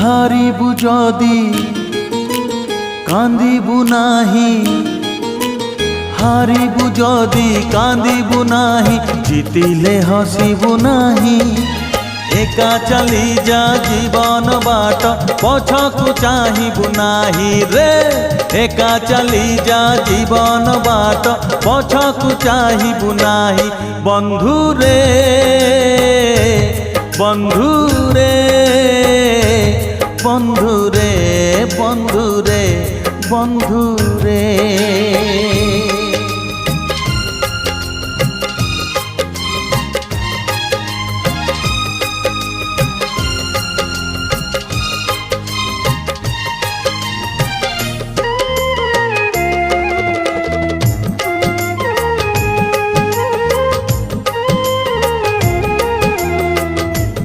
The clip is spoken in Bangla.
হারিবু যদি কান্দিবু নাহি, হারিবু যদি কান্দিবু নাহি, জিতিলে হসিবু নাহি। একা চালি যা জীবন বাট, পছকু চাহিবু নাহি রে। একা চালি যা জীবন বাট, পছকু চাহিবু নাহি। বন্ধু রে বন্ধু রে বন্ধু রে বন্ধু রে বন্ধু রে।